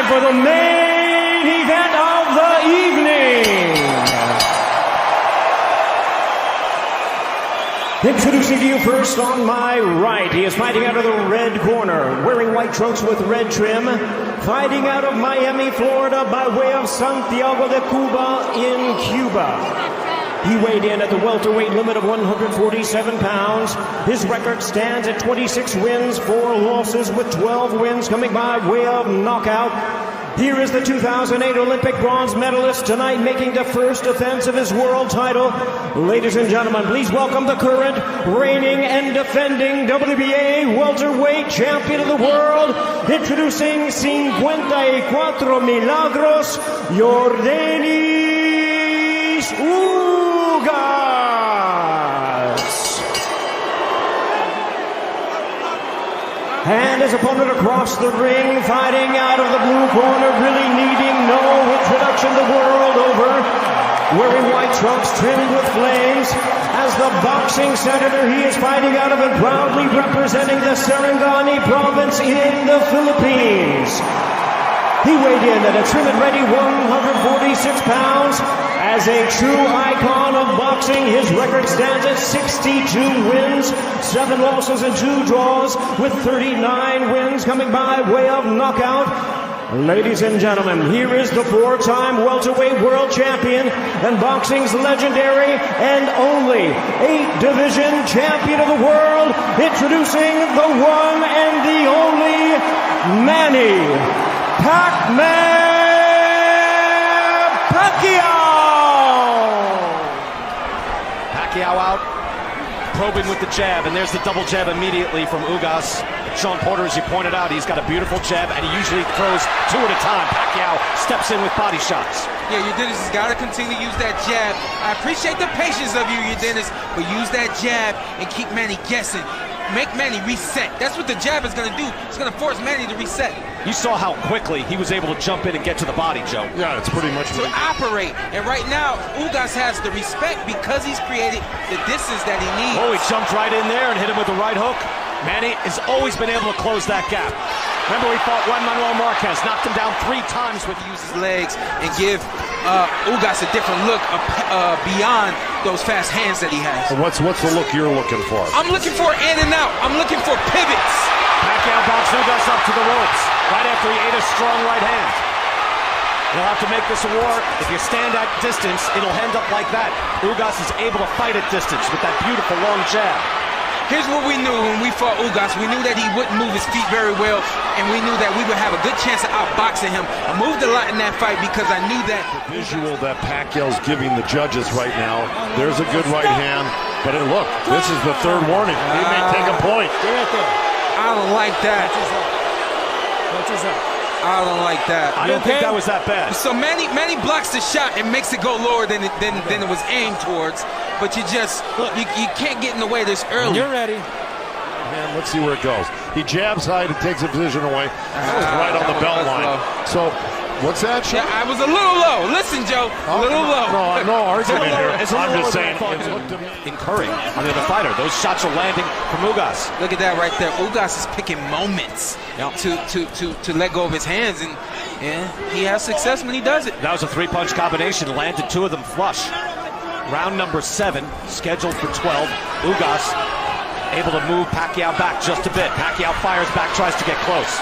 for the main event of the evening. Introducing to you first on my right, he is fighting out of the red corner, wearing white trunks with red trim, fighting out of Miami, Florida by way of Santiago de Cuba in Cuba. He weighed in at the welterweight limit of 147 pounds. His record stands at 26 wins, 4 losses, with 12 wins coming by way of knockout. Here is the 2008 Olympic bronze medalist tonight, making the first defense of his world title. Ladies and gentlemen, please welcome the current, reigning and defending WBA welterweight champion of the world, introducing 54 Milagros, Yordenis Ugas. And his opponent across the ring, fighting out of the blue corner, really needing no introduction the world over, wearing white trunks trimmed with flames. As the boxing senator, he is fighting out of and proudly representing the Sarangani province in the Philippines. He weighed in at a trim and ready 146 pounds. As a true icon of boxing, his record stands at 62 wins, 7 losses and 2 draws, with 39 wins coming by way of knockout. Ladies and gentlemen, here is the 4-time welterweight world champion and boxing's legendary and only 8-division champion of the world, introducing the one and the only Manny Pacquiao. Pacquiao out, probing with the jab, and there's the double jab immediately from Ugas. Sean Porter, as you pointed out, he's got a beautiful jab, and he usually throws 2 at a time. Pacquiao steps in with body shots. Yeah, Yordenis has got to continue to use that jab. I appreciate the patience of you, Yordenis, but use that jab and keep Manny guessing. Make Manny reset. That's what the jab is going to do. It's going to force Manny to reset. You saw how quickly he was able to jump in and get to the body, Joe. Yeah, it's pretty much to operate. And right now, Ugas has the respect because he's created the distance that he needs. Oh, he jumped right in there and hit him with the right hook. Manny has always been able to close that gap. Remember, he fought Juan Manuel Marquez, knocked him down 3 times with use his legs and give Ugas a different look beyond those fast hands that he has. What's the look you're looking for? I'm looking for in and out. I'm looking for pivots. Pacquiao bounced Ugas up to the ropes right after he ate a strong right hand. He'll have to make this a war. If you stand at distance, it'll end up like that. Ugas is able to fight at distance with that beautiful long jab. Here's what we knew when we fought Ugas. We knew that he wouldn't move his feet very well, and we knew that we would have a good chance of outboxing him. I moved a lot in that fight because I knew that. The visual that Pacquiao's giving the judges right now, there's a good right hand, but look, this is the 3rd warning. He may take a point. I don't like that. I don't like that. I didn't think that was that bad. So Manny blocks the shot and makes it go lower than it was aimed towards. But you just, you can't get in the way this early. You're ready. Man, let's see where it goes. He jabs high and takes a position away. That was right on the belt line. So, what's that, Sean? Yeah, I was a little low. Listen, Joe, a little low. No argument here. I'm just saying, incurring on the other fighter. Those shots are landing from Ugas. Look at that right there. Ugas is picking moments to let go of his hands, and he has success when he does it. That was a 3-punch combination. Landed 2 of them flush. Round number 7, scheduled for 12. Ugas able to move Pacquiao back just a bit. Pacquiao fires back, tries to get close.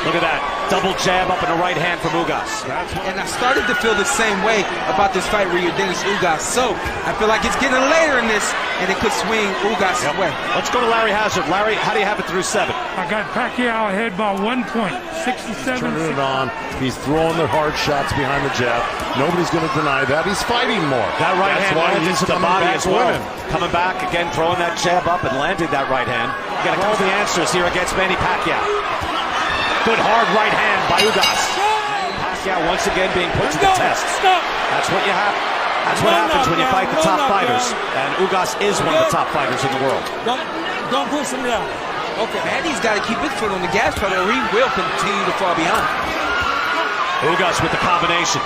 Look at that. Double jab up in the right hand from Ugas. And I started to feel the same way about this fight with Yordenis Ugas. So I feel like it's getting later in this, and it could swing Ugas' way. Let's go to Larry Hazard. Larry, how do you have it through 7? I got Pacquiao ahead by 1 point. 67. Turning it on. He's throwing the hard shots behind the jab. Nobody's going to deny that. He's fighting more. That right That's hand why landed he's to the coming body back as well. winning. Coming back again, throwing that jab up and landing that right hand. You got to come to the answers here against Manny Pacquiao. Good hard right hand by Ugas. Pacquiao once again being put to the test. That's what you have. That's what happens when you fight the top fighters. And Ugas is one of the top fighters in the world. Don't push him down. Okay, Manny's got to keep his foot on the gas pedal, or he will continue to fall behind. Ugas with the combination.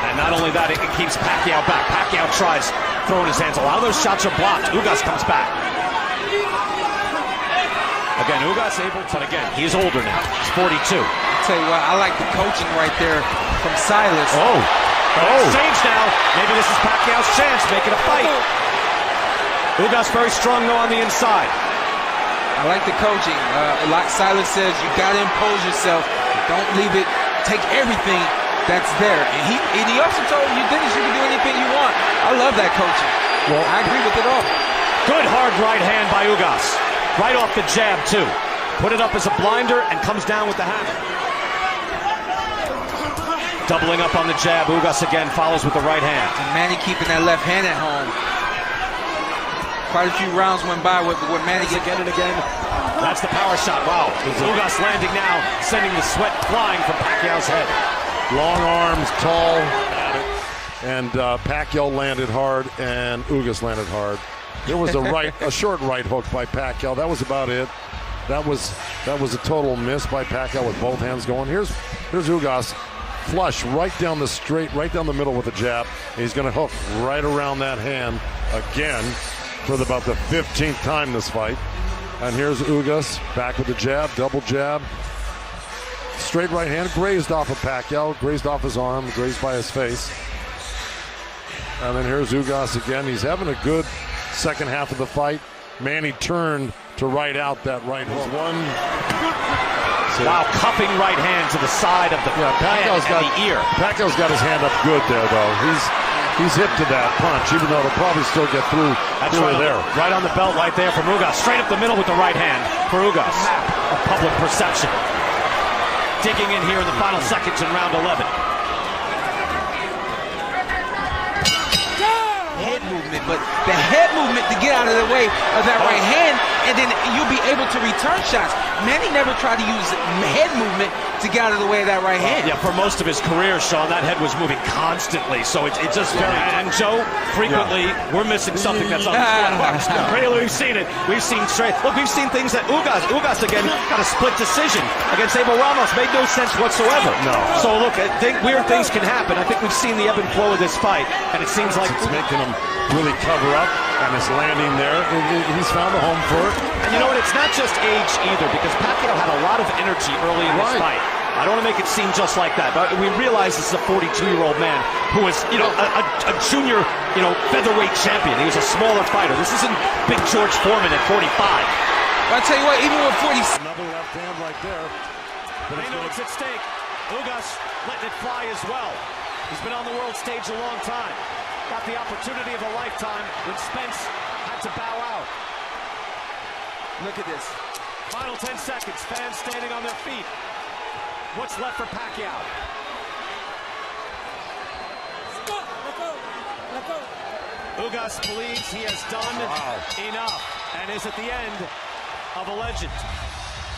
And not only that, it keeps Pacquiao back. Pacquiao tries throwing his hands. A lot of those shots are blocked. Ugas comes back. Again, Ugas able to, but again, he's older now. He's 42. I'll tell you what, I like the coaching right there from Silas. Exchange now. Maybe this is Pacquiao's chance, making a fight. Ugas very strong though on the inside. I like the coaching. Like Silas says, you got to impose yourself. Don't leave it. Take everything that's there. And he also told you, Dennis, you can do anything you want. I love that coaching. Well, I agree with it all. Good hard right hand by Ugas. Right off the jab, too. Put it up as a blinder and comes down with the hammer. Doubling up on the jab. Ugas again follows with the right hand. And Manny keeping that left hand at home. Quite a few rounds went by with Manny again and again. That's the power shot. Wow. Ugas landing now, sending the sweat flying from Pacquiao's head. Long arms, tall, and Pacquiao landed hard, and Ugas landed hard. There was a short right hook by Pacquiao. That was about it. That was a total miss by Pacquiao with both hands going. Here's Ugas, flush right down the straight, right down the middle with a jab. And he's going to hook right around that hand again for about the 15th time this fight. And here's Ugas back with the jab, double jab. Straight right hand, grazed off of Pacquiao, grazed off his arm, grazed by his face. And then here's Ugas again. He's having a good second half of the fight. Manny turned to right out that right hook. Wow, cupping right hand to the side of the head and the ear. Pacquiao's got his hand up good there, though. He's hip to that punch, even though it'll probably still get through there. Right on the belt right there from Ugas. Straight up the middle with the right hand for Ugas. Of public perception. Digging in here in the final seconds in round 11. Head movement, but the head movement to get out of the way of that right hand, and then you'll be able to return shots. Manny never tried to use head movement to get out of the way of that right hand. Yeah, for most of his career, Sean, that head was moving constantly, so it's just very... And Joe, frequently, we're missing something that's on the scorecard. Really, we've seen it. We've seen straight... Look, we've seen things that Ugas again, got a split decision against Abel Ramos. Made no sense whatsoever. No. So, look, I think weird things can happen. I think we've seen the ebb and flow of this fight, and it seems like... It's making him really cover up, and it's landing there. He's found a home for it. And you know what? It's not just age either, because Pacquiao had a lot of energy early in this fight. I don't want to make it seem just like that, but we realize this is a 42-year-old man who was, a junior, featherweight champion. He was a smaller fighter. This isn't Big George Foreman at 45. I'll tell you what, even with 40... Another left hand right there. But they know it's at stake. Ugas letting it fly as well. He's been on the world stage a long time. Got the opportunity of a lifetime when Spence had to bow out. Look at this. Final 10 seconds. Fans standing on their feet. What's left for Pacquiao? Ugas believes he has done enough and is at the end of a legend.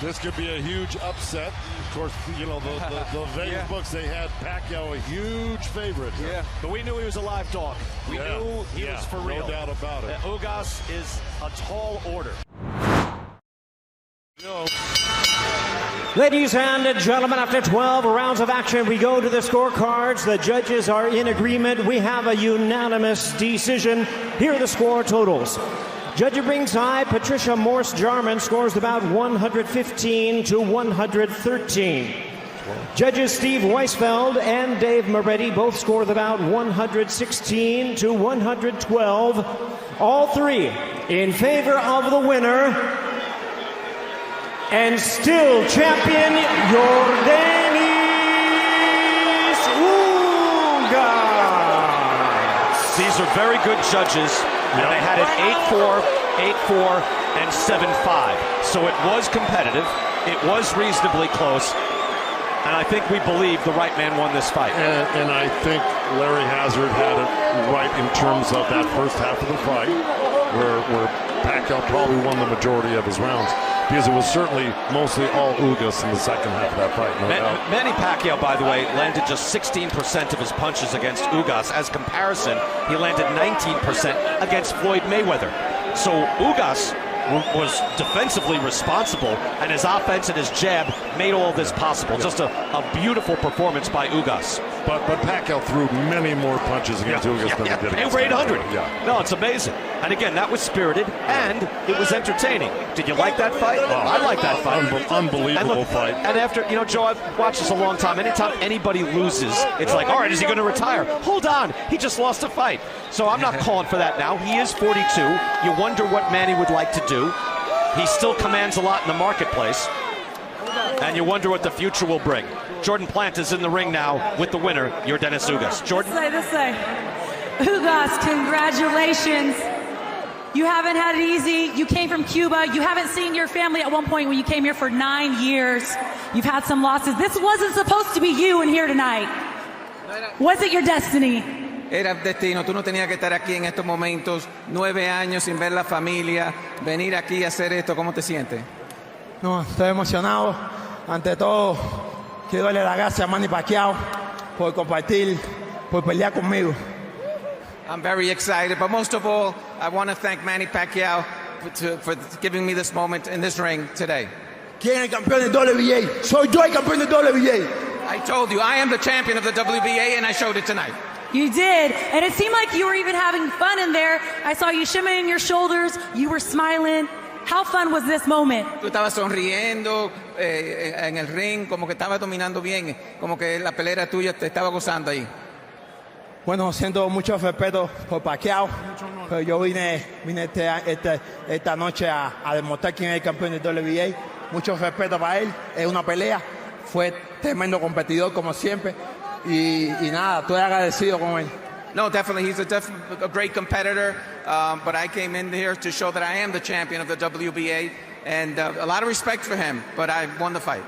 This could be a huge upset. Of course, the Vegas books, they had Pacquiao a huge favorite. Yeah, but we knew he was a live dog. We knew he was for real. No doubt about it. Ugas is a tall order. Ladies and gentlemen, after 12 rounds of action, we go to the scorecards. The judges are in agreement. We have a unanimous decision. Here are the score totals. Judge at ringside, Patricia Morse-Jarman scores about 115 to 113. Judges Steve Weisfeld and Dave Moretti both scored about 116 to 112. All three in favor of the winner and still champion Yordenis Ugas. These are very good judges, and they had it 8-4, 8-4, and 7-5. So it was competitive. It was reasonably close. And I think we believe the right man won this fight. And I think Larry Hazard had it right in terms of that first half of the fight, where Pacquiao probably won the majority of his rounds. Because it was certainly mostly all Ugas in the second half of that fight, no doubt. Manny Pacquiao, by the way, landed just 16% of his punches against Ugas. As comparison, he landed 19% against Floyd Mayweather. So Ugas was defensively responsible, and his offense and his jab made all this possible. Just a beautiful performance by Ugas. But Pacquiao threw many more punches against Ugas than he did against Over 800. Yeah. No, it's amazing. And again, that was spirited and it was entertaining. Did you like that fight? I like that fight. Unbelievable fight. And after, you know, Joe, I've watched this a long time. Anytime anybody loses, it's like, all right, is he going to retire? Hold on, he just lost a fight. So I'm not calling for that now. He is 42. You wonder what Manny would like to do. He still commands a lot in the marketplace. And you wonder what the future will bring. Jordan Plant is in the ring now with the winner, Yordenis Ugas. Jordan? This way. Ugas, congratulations. You haven't had it easy. You came from Cuba. You haven't seen your family at one point when you came here for 9 years. You've had some losses. This wasn't supposed to be you in here tonight. Was it your destiny? Era destino, tú no tenías que estar aquí en estos momentos, 9 años sin ver la familia, venir aquí a hacer esto, ¿cómo te sientes? No, estoy emocionado. Ante todo, quiero darle las gracias a Manny Pacquiao por compartir, por pelear conmigo. I'm very excited, but most of all, I want to thank Manny Pacquiao for giving me this moment in this ring today. ¿Quién es el campeón del WBA? Soy yo el campeón del WBA. I told you, I am the champion of the WBA, and I showed it tonight. You did, and it seemed like you were even having fun in there. I saw you shimmying your shoulders. You were smiling. How fun was this moment? Tú estabas sonriendo en el ring, como que estabas dominando bien, como que la pelea tuya te estaba gozando ahí. Bueno, siento mucho respeto por Pacquiao, pero yo vine esta noche a demostrar quién es el campeón del WBA. Mucho respeto para él, es una pelea, fue tremendo competidor como siempre y nada, estoy agradecido con él. No, definitely, he's a great competitor, but I came in here to show that I am the champion of the WBA, and a lot of respect for him, but I won the fight.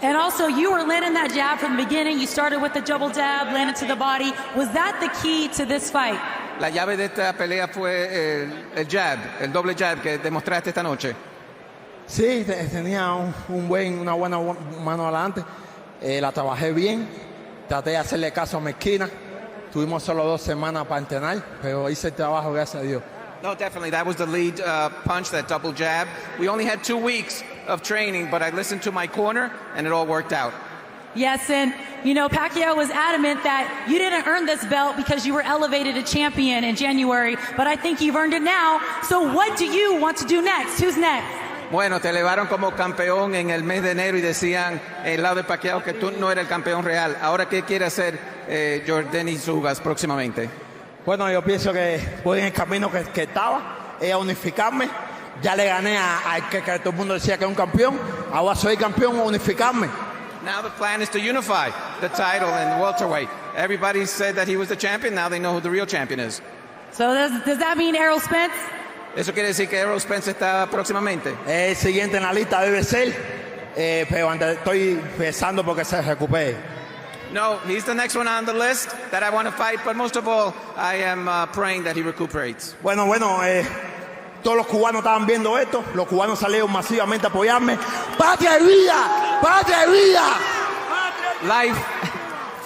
And also, you were landing that jab from the beginning. You started with the double jab, landed to the body. Was that the key to this fight? La llave de esta pelea fue el jab, el doble jab que demostraste esta noche. Sí, tenía una buena mano adelante, la trabajé bien, traté de hacerle caso a mi esquina. Tuvimos solo 2 semanas para entrenar, pero hice el trabajo, gracias a Dios. No, definitely. That was the lead punch, that double jab. We only had 2 weeks of training, but I listened to my corner, and it all worked out. Yes, and, you know, Pacquiao was adamant that you didn't earn this belt because you were elevated to champion in January, but I think you've earned it now. So what do you want to do next? Who's next? Bueno, te elevaron como campeón en el mes de enero y decían el lado de Pacquiao que tú no eras el campeón real. Ahora, ¿qué quiere hacer Yordenis Ugas próximamente? Bueno, yo pienso que voy en el camino que estaba, a unificarme. Ya le gané a que todo el mundo decía que era un campeón. Ahora soy campeón, a unificarme. Now the plan is to unify the title in welterweight. Everybody said that he was the champion. Now they know who the real champion is. So does that mean Errol Spence? ¿Eso quiere decir que Errol Spence está próximamente? El siguiente en la lista debe ser, pero estoy pensando porque se recupere. No, he's the next one on the list that I want to fight, but most of all, I am praying that he recuperates. Bueno, todos los cubanos estaban viendo esto, los cubanos salieron masivamente a apoyarme. ¡Patria y vida! ¡Patria y vida! Life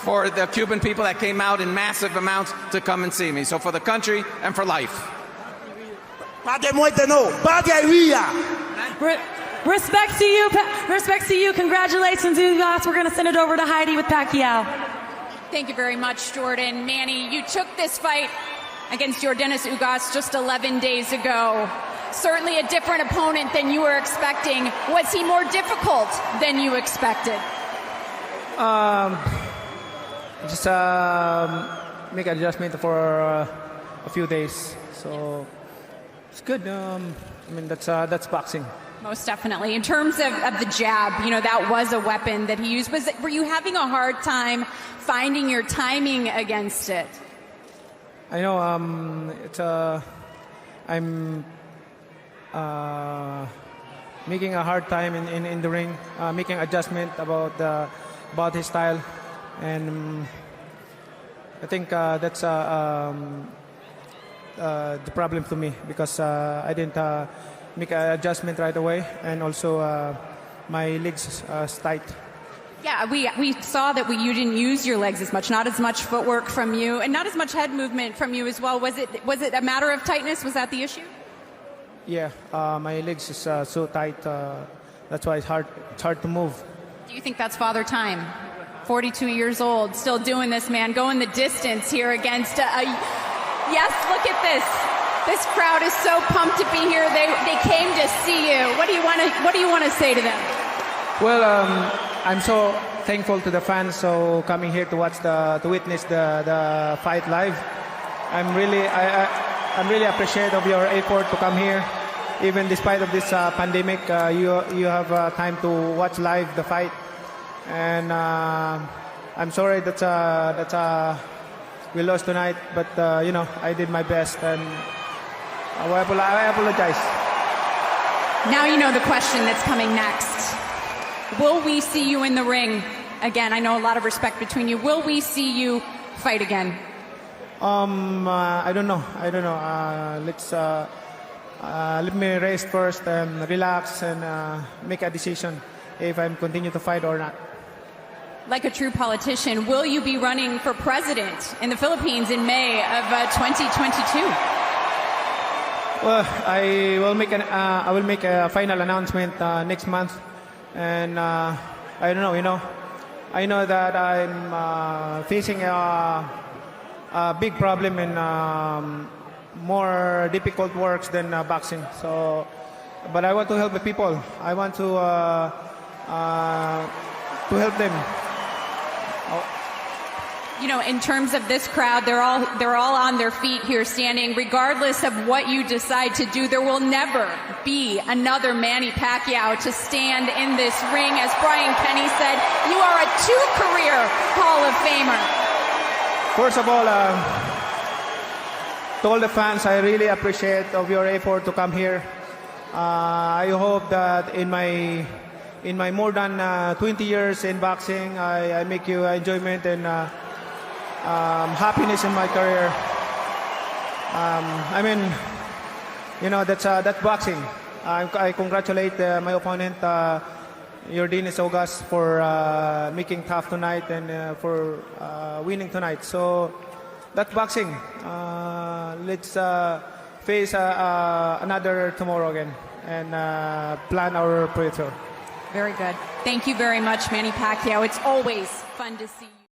for the Cuban people that came out in massive amounts to come and see me. So for the country and for life. Patria y muerte no, patria y vida. Respect to you. Respect to you. Congratulations, Ugas. We're going to send it over to Heidi with Pacquiao. Thank you very much, Jordan. Manny, you took this fight against Yordenis Ugas just 11 days ago. Certainly a different opponent than you were expecting. Was he more difficult than you expected? Just make an adjustment for a few days. So it's good. I mean, that's boxing. Most definitely. In terms of the jab, you know, that was a weapon that he used. Were you having a hard time finding your timing against it? I know I'm making a hard time in the ring, making adjustment about his style, and I think that's the problem to me because I didn't make an adjustment right away, and also my legs tight. Yeah, we saw that you didn't use your legs as much, not as much footwork from you, and not as much head movement from you as well. Was it a matter of tightness? Was that the issue? Yeah, my legs is so tight. That's why it's hard to move. Do you think that's father time? 42 years old, still doing this, man, going the distance here against yes, look at this. This crowd is so pumped to be here. They came to see you. What do you want to say to them? Well, I'm so thankful to the fans so coming here to watch to witness the fight live. I'm really appreciative of your effort to come here. Even despite of this pandemic, you have time to watch live the fight. And I'm sorry that we lost tonight, but you know, I did my best, and I apologize. Now you know the question that's coming next. Will we see you in the ring again? I know a lot of respect between you. Will we see you fight again? I don't know. Let's let me rest first and relax and make a decision if I'm continue to fight or not. Like a true politician, will you be running for president in the Philippines in May of 2022? Well, I will make a final announcement next month, and I don't know. You know, I know that I'm facing a big problem in more difficult works than boxing. So, but I want to help the people. I want to help them. You know, in terms of this crowd, they're all on their feet here standing. Regardless of what you decide to do, there will never be another Manny Pacquiao to stand in this ring. As Brian Kenny said, you are a two-career Hall of Famer. First of all, to all the fans, I really appreciate of your effort to come here. I hope that in my more than 20 years in boxing, I make you enjoyment and happiness in my career. I mean, you know, that's boxing. I congratulate my opponent, Dennis Ugas, for making tough tonight and for winning tonight. So that's boxing. Let's face another tomorrow again and plan our future. Very good. Thank you very much, Manny Pacquiao. It's always fun to see you.